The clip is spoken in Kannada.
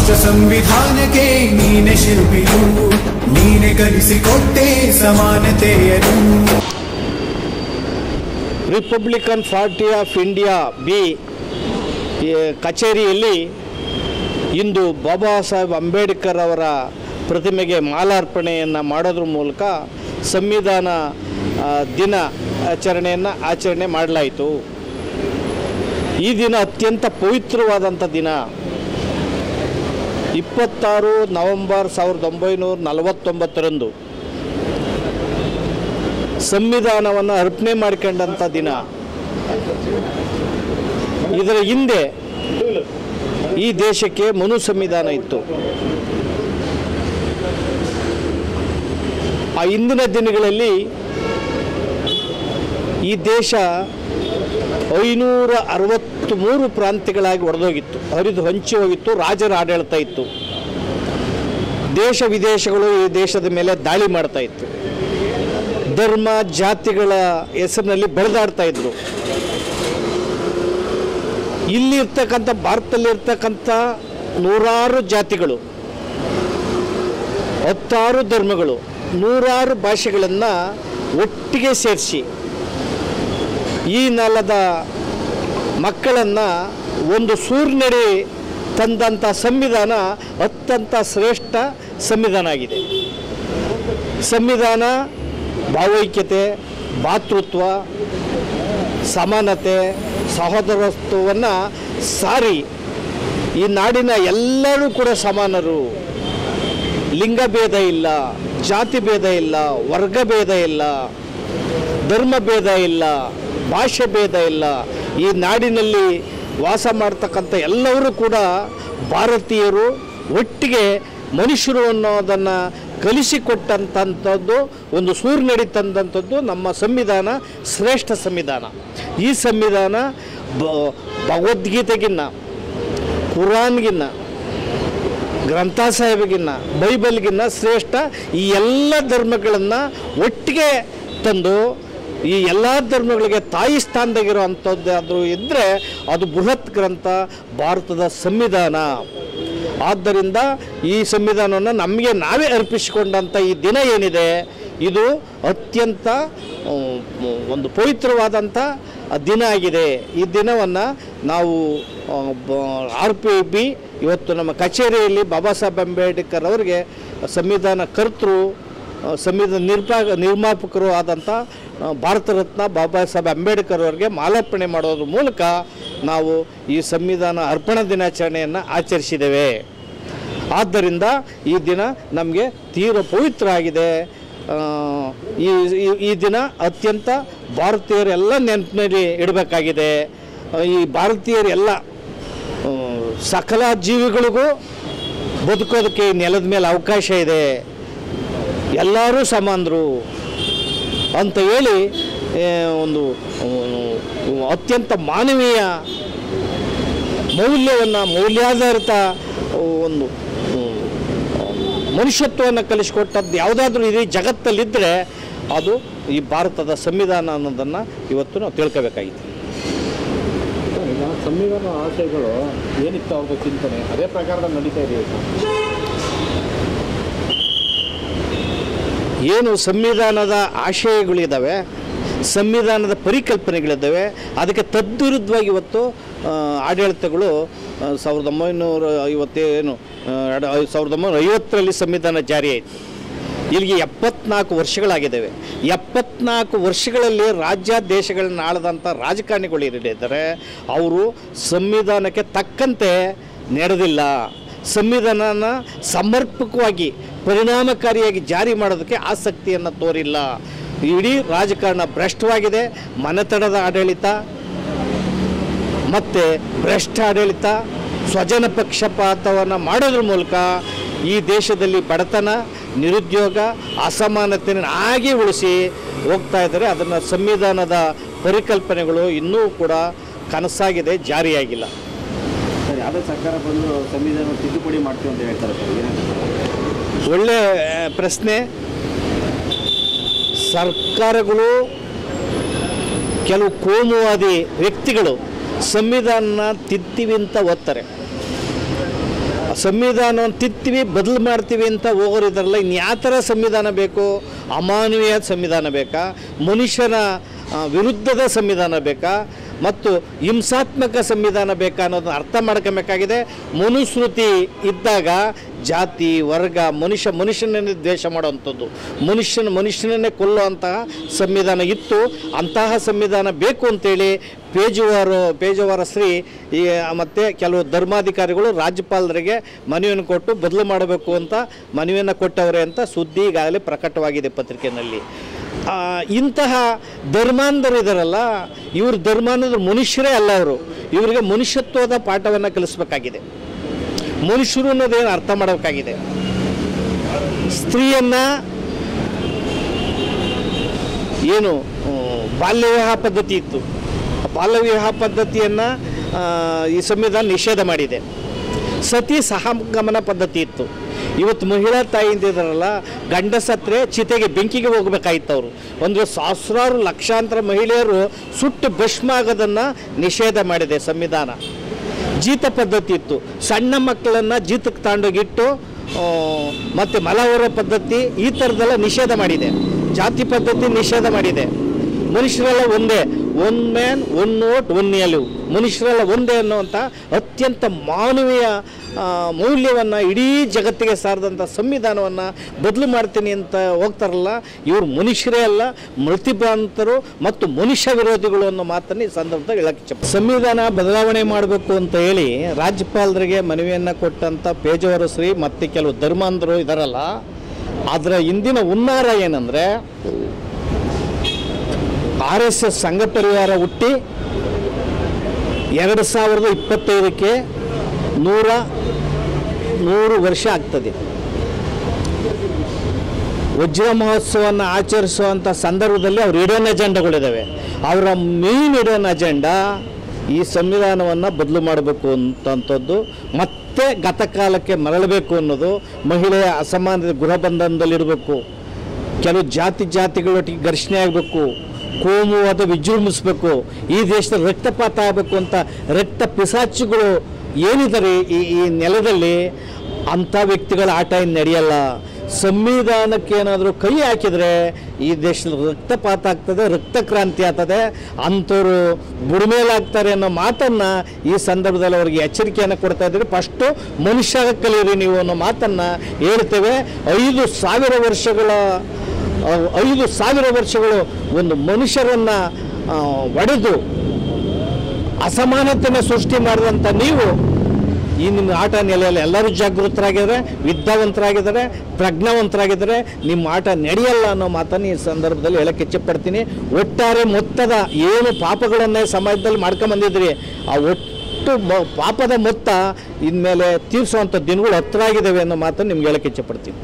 ರಾಷ್ಟ್ರ ಸಂವಿಧಾನಕ್ಕೆ ನೀನೆ ಶಿಲ್ಪಿಯು, ನೀನೆ ಕಲಿಸಿಕೊಟ್ಟೆ ಸಮಾನತೆಯನ್ನು. Republican party of India B ಕಚೇರಿಯಲ್ಲಿ ಇಂದು ಬಾಬಾ ಸಾಹೇಬ್ ಅಂಬೇಡ್ಕರ್ ಅವರ ಪ್ರತಿಮೆಗೆ ಮಾಲಾರ್ಪಣೆಯನ್ನು ಮಾಡೋದ್ರ ಮೂಲಕ ಸಂವಿಧಾನ ದಿನ ಆಚರಣೆ ಮಾಡಲಾಯಿತು. ಈ ದಿನ ಅತ್ಯಂತ ಪವಿತ್ರವಾದಂಥ ದಿನ. 26 ನವೆಂಬರ್ 1949 ಸಂವಿಧಾನವನ್ನು ಅರ್ಪಣೆ ಮಾಡಿಕೊಂಡಂಥ ದಿನ. ಇದರ ಹಿಂದೆ ಈ ದೇಶಕ್ಕೆ ಮನು ಸಂವಿಧಾನ ಇತ್ತು. ಆ ಹಿಂದಿನ ದಿನಗಳಲ್ಲಿ ಈ ದೇಶ 563 ಪ್ರಾಂತ್ಯಗಳಾಗಿ ಒಡೆದೋಗಿತ್ತು, ಹರಿದು ಹಂಚಿ ಹೋಗಿತ್ತು. ರಾಜರ ಆಡಳಿತ ಇತ್ತು. ದೇಶ ವಿದೇಶಗಳು ಈ ದೇಶದ ಮೇಲೆ ದಾಳಿ ಮಾಡ್ತಾ ಇತ್ತು. ಧರ್ಮ ಜಾತಿಗಳ ಹೆಸರಿನಲ್ಲಿ ಬೆಳೆದಾಡ್ತಾ ಇದ್ರು. ಇಲ್ಲಿರ್ತಕ್ಕಂಥ ಭಾರತದಲ್ಲಿರ್ತಕ್ಕಂಥ 100 ಜಾತಿಗಳು, 10 ಧರ್ಮಗಳು, 100 ಭಾಷೆಗಳನ್ನು ಒಟ್ಟಿಗೆ ಸೇರಿಸಿ ಈ ನೆಲದ ಮಕ್ಕಳನ್ನು ಒಂದು ಸೂರಿನಡಿ ತಂದಂಥ ಸಂವಿಧಾನ ಅತ್ಯಂತ ಶ್ರೇಷ್ಠ ಸಂವಿಧಾನ ಆಗಿದೆ. ಸಂವಿಧಾನ ಭಾವೈಕ್ಯತೆ, ಭಾತೃತ್ವ, ಸಮಾನತೆ, ಸಹೋದರತ್ವವನ್ನು ಸಾರಿ ಈ ನಾಡಿನ ಎಲ್ಲರೂ ಕೂಡ ಸಮಾನರು. ಲಿಂಗಭೇದ ಇಲ್ಲ, ಜಾತಿ ಭೇದ ಇಲ್ಲ, ವರ್ಗ ಭೇದ ಇಲ್ಲ, ಧರ್ಮ ಭೇದ ಇಲ್ಲ, ಭಾಷೆ ಭೇದ ಇಲ್ಲ. ಈ ನಾಡಿನಲ್ಲಿ ವಾಸ ಮಾಡ್ತಕ್ಕಂಥ ಎಲ್ಲರೂ ಕೂಡ ಭಾರತೀಯರು, ಒಟ್ಟಿಗೆ ಮನುಷ್ಯರು ಅನ್ನೋದನ್ನು ಕಲಿಸಿಕೊಟ್ಟಂಥದ್ದು, ಒಂದು ಸೂರಿನಡಿ ತಂದಂಥದ್ದು ನಮ್ಮ ಸಂವಿಧಾನ, ಶ್ರೇಷ್ಠ ಸಂವಿಧಾನ. ಈ ಸಂವಿಧಾನ ಭಗವದ್ಗೀತೆಗಿನ್ನ, ಕುರಾನ್ಗಿನ್ನ, ಗ್ರಂಥ ಸಾಹಿಬ್ಗಿನ್ನ, ಬೈಬಲ್ಗಿನ್ನ ಶ್ರೇಷ್ಠ. ಈ ಎಲ್ಲ ಧರ್ಮಗಳನ್ನು ಒಟ್ಟಿಗೆ ತಂದು ಈ ಎಲ್ಲ ಧರ್ಮಗಳಿಗೆ ತಾಯಿ ಸ್ಥಾನದಾಗಿರೋ ಅಂಥದ್ದಾದರೂ ಇದ್ದರೆ ಅದು ಬೃಹತ್ ಗ್ರಂಥ ಭಾರತದ ಸಂವಿಧಾನ. ಆದ್ದರಿಂದ ಈ ಸಂವಿಧಾನವನ್ನು ನಮಗೆ ನಾವೇ ಅರ್ಪಿಸಿಕೊಂಡಂಥ ಈ ದಿನ ಏನಿದೆ, ಇದು ಅತ್ಯಂತ ಒಂದು ಪವಿತ್ರವಾದಂಥ ದಿನ ಆಗಿದೆ. ಈ ದಿನವನ್ನು ನಾವು RPB ಇವತ್ತು ನಮ್ಮ ಕಚೇರಿಯಲ್ಲಿ ಬಾಬಾ ಸಾಹೇಬ್ ಅಂಬೇಡ್ಕರ್ ಅವರಿಗೆ ಸಂವಿಧಾನ ಕರ್ತೃ, ಸಂವಿಧಾನ ನಿರ್ಮಾಪಕರು ಆದಂಥ ಭಾರತ ರತ್ನ ಬಾಬಾ ಸಾಹೇಬ್ ಅಂಬೇಡ್ಕರ್ ಅವರಿಗೆ ಮಾಲಾರ್ಪಣೆ ಮಾಡೋದ್ರ ಮೂಲಕ ನಾವು ಈ ಸಂವಿಧಾನ ಅರ್ಪಣಾ ದಿನಾಚರಣೆಯನ್ನು ಆಚರಿಸಿದ್ದೇವೆ. ಆದ್ದರಿಂದ ಈ ದಿನ ನಮಗೆ ತೀವ್ರ ಪವಿತ್ರ ಆಗಿದೆ. ಈ ದಿನ ಅತ್ಯಂತ ಭಾರತೀಯರೆಲ್ಲ ನೆನಪಿನಲ್ಲಿ ಇಡಬೇಕಾಗಿದೆ. ಈ ಭಾರತೀಯರೆಲ್ಲ ಸಕಲ ಜೀವಿಗಳಿಗೂ ಬದುಕೋದಕ್ಕೆ ನೆಲದ ಮೇಲೆ ಅವಕಾಶ ಇದೆ, ಎಲ್ಲರೂ ಸಮಾನರು ಅಂತ ಹೇಳಿ ಒಂದು ಅತ್ಯಂತ ಮಾನವೀಯ ಮೌಲ್ಯಾಧಾರಿತ ಒಂದು ಮನುಷ್ಯತ್ವವನ್ನು ಕಲಿಸಿಕೊಟ್ಟದ್ದು ಯಾವುದಾದ್ರೂ ಇಡೀ ಜಗತ್ತಲ್ಲಿದ್ದರೆ ಅದು ಈ ಭಾರತದ ಸಂವಿಧಾನ ಅನ್ನೋದನ್ನು ಇವತ್ತು ನಾವು ತಿಳ್ಕೋಬೇಕಾಗಿದೆ. ಸಂವಿಧಾನ ಆಶಯಗಳು ಏನಿತ್ತು ಅವ್ರ ಚಿಂತನೆ ಅದೇ ಪ್ರಕಾರದ ನಡೀತಾ ಇದೆ. ಏನು ಸಂವಿಧಾನದ ಆಶಯಗಳಿದ್ದಾವೆ, ಸಂವಿಧಾನದ ಪರಿಕಲ್ಪನೆಗಳಿದ್ದಾವೆ, ಅದಕ್ಕೆ ತದ್ವಿರುದ್ಧವಾಗಿ ಇವತ್ತು ಆಡಳಿತಗಳು 1950ರಲ್ಲಿ ಸಂವಿಧಾನ ಜಾರಿಯಾಯಿತು. ಇಲ್ಲಿಗೆ 74 ವರ್ಷಗಳಾಗಿದ್ದಾವೆ. 74 ವರ್ಷಗಳಲ್ಲಿ ರಾಜ್ಯ ದೇಶಗಳನ್ನ ಆಳದಂಥ ರಾಜಕಾರಣಿಗಳು ಏನಿದ್ದಾರೆ ಅವರು ಸಂವಿಧಾನಕ್ಕೆ ತಕ್ಕಂತೆ ನಡೆದಿಲ್ಲ. ಸಂವಿಧಾನನ ಸಮರ್ಪಕವಾಗಿ ಪರಿಣಾಮಕಾರಿಯಾಗಿ ಜಾರಿ ಮಾಡೋದಕ್ಕೆ ಆಸಕ್ತಿಯನ್ನು ತೋರಿಲ್ಲ. ಇಡೀ ರಾಜಕಾರಣ ಭ್ರಷ್ಟವಾಗಿದೆ. ಮನೆತನದ ಆಡಳಿತ ಮತ್ತು ಭ್ರಷ್ಟ ಆಡಳಿತ, ಸ್ವಜನ ಪಕ್ಷಪಾತವನ್ನು ಮಾಡೋದ್ರ ಮೂಲಕ ಈ ದೇಶದಲ್ಲಿ ಬಡತನ, ನಿರುದ್ಯೋಗ, ಅಸಮಾನತೆಯನ್ನು ಹಾಗೆ ಉಳಿಸಿ ಹೋಗ್ತಾ ಇದ್ದಾರೆ. ಅದನ್ನು ಸಂವಿಧಾನದ ಪರಿಕಲ್ಪನೆಗಳು ಇನ್ನೂ ಕೂಡ ಕನಸಾಗಿದೆ, ಜಾರಿಯಾಗಿಲ್ಲ. ಸರ್, ಯಾವುದೇ ಸರ್ಕಾರ ಬಂದು ಸಂವಿಧಾನ ತಿದ್ದುಪಡಿ ಮಾಡ್ತೀವಿ ಅಂತ ಹೇಳ್ತಾರೆ. ಒಳ್ಳೆ ಪ್ರಶ್ನೆ. ಸರ್ಕಾರಗಳು, ಕೆಲವು ಕೋಮುವಾದಿ ವ್ಯಕ್ತಿಗಳು ಸಂವಿಧಾನ ತಿದ್ತೀವಿ ಅಂತ ಓದ್ತಾರೆ. ಸಂವಿಧಾನವನ್ನು ತಿತ್ತೀವಿ ಬದಲು ಮಾಡ್ತೀವಿ ಅಂತ ಹೋಗೋರು ಇದ್ದಾರಲ್ಲ, ಇನ್ನು ಯಾವ ಥರ ಸಂವಿಧಾನ ಬೇಕು? ಅಮಾನವೀಯ ಸಂವಿಧಾನ ಬೇಕಾ? ಮನುಷ್ಯನ ವಿರುದ್ಧದ ಸಂವಿಧಾನ ಬೇಕಾ? ಮತ್ತು ಹಿಂಸಾತ್ಮಕ ಸಂವಿಧಾನ ಬೇಕಾ ಅನ್ನೋದನ್ನ ಅರ್ಥ ಮಾಡ್ಕೊಬೇಕಾಗಿದೆ. ಮನುಸ್ಮೃತಿ ಇದ್ದಾಗ ಜಾತಿ ವರ್ಗ ಮನುಷ್ಯನನ್ನೇ ದ್ವೇಷ ಮಾಡುವಂಥದ್ದು, ಮನುಷ್ಯನನ್ನೇ ಕೊಲ್ಲುವಂತಹ ಸಂವಿಧಾನ ಇತ್ತು. ಅಂತಹ ಸಂವಿಧಾನ ಬೇಕು ಅಂತೇಳಿ ಪೇಜಾವರ ಶ್ರೀ ಮತ್ತು ಕೆಲವು ಧರ್ಮಾಧಿಕಾರಿಗಳು ರಾಜ್ಯಪಾಲರಿಗೆ ಮನವಿಯನ್ನು ಕೊಟ್ಟು ಬದಲು ಮಾಡಬೇಕು ಅಂತ ಮನವಿಯನ್ನು ಕೊಟ್ಟವರೇ ಅಂತ ಸುದ್ದಿ ಈಗಾಗಲೇ ಪ್ರಕಟವಾಗಿದೆ ಪತ್ರಿಕೆಯಲ್ಲಿ. ಇಂತಹ ಧರ್ಮಾಂಧರು ಇದ್ದಾರಲ್ಲ, ಇವರು ಧರ್ಮಾಂಧರು ಮನುಷ್ಯರೇ ಅಲ್ಲ. ಇವರಿಗೆ ಮನುಷ್ಯತ್ವದ ಪಾಠವನ್ನು ಕಲಿಸಬೇಕಾಗಿದೆ. ಮನುಷ್ಯರು ಅನ್ನೋದೇನು ಅರ್ಥ ಮಾಡಬೇಕಾಗಿದೆ. ಸ್ತ್ರೀಯನ್ನು ಏನು ಬಾಲ್ಯ ವಿವಾಹ ಪದ್ಧತಿ ಇತ್ತು, ಬಾಲ್ಯ ವಿವಾಹ ಪದ್ಧತಿಯನ್ನು ಈ ಸಂವಿಧಾನ ನಿಷೇಧ ಮಾಡಿದೆ. ಸತಿ ಸಹಗಮನ ಪದ್ಧತಿ ಇತ್ತು. ಇವತ್ತು ಮಹಿಳಾ ತಾಯಿಯಿಂದಿದ್ದಾರಲ್ಲ, ಗಂಡ ಸತ್ತರೆ ಚಿತೆಗೆ ಬೆಂಕಿಗೆ ಹೋಗಬೇಕಾಗಿತ್ತು. ಅವರು ಒಂದು ಸಹಸ್ರಾರು ಲಕ್ಷಾಂತರ ಮಹಿಳೆಯರು ಸುಟ್ಟು ಭಸ್ಮ ಆಗೋದನ್ನು ನಿಷೇಧ ಮಾಡಿದೆ ಸಂವಿಧಾನ. ಜೀತ ಪದ್ಧತಿ ಇತ್ತು, ಸಣ್ಣ ಮಕ್ಕಳನ್ನು ಜೀತಕ್ಕೆ ತಗೊಂಡೋಗಿಟ್ಟು ಮತ್ತು ಮಲಹೋರ ಪದ್ಧತಿ ಈ ಥರದ್ದೆಲ್ಲ ನಿಷೇಧ ಮಾಡಿದೆ. ಜಾತಿ ಪದ್ಧತಿ ನಿಷೇಧ ಮಾಡಿದೆ. ಮನುಷ್ಯರೆಲ್ಲ ಒಂದೇ, one man one vote one value, ಮನುಷ್ಯರೆಲ್ಲ ಒಂದೇ ಅನ್ನುವಂಥ ಅತ್ಯಂತ ಮಾನವೀಯ ಮೌಲ್ಯವನ್ನು ಇಡೀ ಜಗತ್ತಿಗೆ ಸಾರಿದಂಥ ಸಂವಿಧಾನವನ್ನು ಬದಲು ಮಾಡ್ತೀನಿ ಅಂತ ಹೋಗ್ತಾರಲ್ಲ, ಇವರು ಮನುಷ್ಯರೇ ಅಲ್ಲ, ಮೃತಿಭ್ರಾಂತರು ಮತ್ತು ಮನುಷ್ಯ ವಿರೋಧಿಗಳು ಅನ್ನೋ ಮಾತನ್ನು ಈ ಸಂದರ್ಭದಲ್ಲಿ ಹೇಳಕ್ಕೆ ಸಂವಿಧಾನ ಬದಲಾವಣೆ ಮಾಡಬೇಕು ಅಂತ ಹೇಳಿ ರಾಜ್ಯಪಾಲರಿಗೆ ಮನವಿಯನ್ನು ಕೊಟ್ಟಂಥ ಪೇಜಾವರ ಶ್ರೀ ಮತ್ತು ಕೆಲವು ಧರ್ಮಾಂಧರು ಇದ್ದಾರಲ್ಲ, ಅದರ ಹಿಂದಿನ ಹುನ್ನಾರ ಏನಂದರೆ RSS ಸಂಘ ಪರಿವಾರ ಹುಟ್ಟಿ 2025ಕ್ಕೆ 100 ವರ್ಷ ಆಗ್ತದೆ. ವಜ್ರ ಮಹೋತ್ಸವವನ್ನು ಆಚರಿಸುವಂಥ ಸಂದರ್ಭದಲ್ಲಿ ಅವ್ರ ಇಡನ್ ಅಜೆಂಡಾಗಳಿದ್ದಾವೆ. ಅವರ ಮೇನ್ ಇಡನ್ ಅಜೆಂಡಾ ಈ ಸಂವಿಧಾನವನ್ನು ಬದಲು ಮಾಡಬೇಕು ಅಂತಂಥದ್ದು, ಮತ್ತೆ ಗತಕಾಲಕ್ಕೆ ಮರಳಬೇಕು ಅನ್ನೋದು, ಮಹಿಳೆಯ ಅಸಮಾನತೆ ಗೃಹಬಂಧನದಲ್ಲಿರಬೇಕು, ಕೆಲವು ಜಾತಿಗಳೊಟ್ಟಿಗೆ ಘರ್ಷಣೆ ಆಗಬೇಕು, ಕೋಮುವಾದ ವಿಜೃಂಭಿಸಬೇಕು, ಈ ದೇಶದ ರಕ್ತಪಾತ ಆಗಬೇಕು ಅಂತ ರಕ್ತ ಪಿಸಾಚಿಗಳು ಏನಿದ್ದಾರೆ ಈ ನೆಲದಲ್ಲಿ, ಅಂಥ ವ್ಯಕ್ತಿಗಳ ಆಟ ಇನ್ನು ನಡೆಯಲ್ಲ. ಸಂವಿಧಾನಕ್ಕೆ ಏನಾದರೂ ಕೈ ಹಾಕಿದರೆ ಈ ದೇಶದ ರಕ್ತಪಾತ ಆಗ್ತದೆ, ರಕ್ತ ಕ್ರಾಂತಿ ಆಗ್ತದೆ, ಅಂಥವ್ರು ಬುಡಮೇಲಾಗ್ತಾರೆ ಅನ್ನೋ ಮಾತನ್ನು ಈ ಸಂದರ್ಭದಲ್ಲಿ ಅವರಿಗೆ ಎಚ್ಚರಿಕೆಯನ್ನು ಕೊಡ್ತಾ ಇದ್ದೀರಿ. ಫಸ್ಟು ಮನುಷ್ಯ ಕಲಿಯಿರಿ ನೀವು ಅನ್ನೋ ಮಾತನ್ನು ಹೇಳ್ತೇವೆ. 5,000 ವರ್ಷಗಳು ಒಂದು ಮನುಷ್ಯರನ್ನು ಒಡೆದು ಅಸಮಾನತೆಯನ್ನು ಸೃಷ್ಟಿ ಮಾಡಿದಂಥ ನೀವು ಈ ನಿಮ್ಮ ಆಟ ನೆಲೆಯಲ್ಲಿ ಎಲ್ಲರೂ ಜಾಗೃತರಾಗಿದ್ದಾರೆ, ವಿದ್ಯಾವಂತರಾಗಿದ್ದಾರೆ, ಪ್ರಜ್ಞಾವಂತರಾಗಿದ್ದಾರೆ. ನಿಮ್ಮ ಆಟ ನಡೆಯಲ್ಲ ಅನ್ನೋ ಮಾತನ್ನು ಈ ಸಂದರ್ಭದಲ್ಲಿ ಹೇಳಕ್ಕೆ ಇಚ್ಛೆಪಡ್ತೀನಿ. ಒಟ್ಟಾರೆ ಮೊತ್ತದ ಏನು ಪಾಪಗಳನ್ನೇ ಸಮಾಜದಲ್ಲಿ ಮಾಡ್ಕೊಂಬಂದಿದ್ರಿ, ಆ ಒಟ್ಟು ಪಾಪದ ಮೊತ್ತ ಇನ್ಮೇಲೆ ತೀರಿಸುವಂಥ ದಿನಗಳು ಹತ್ತಿರ ಆಗಿದ್ದಾವೆ ಅನ್ನೋ ಮಾತನ್ನು ನಿಮ್ಗೆ ಹೇಳಕ್ಕೆ ಇಚ್ಛೆಪಡ್ತೀನಿ.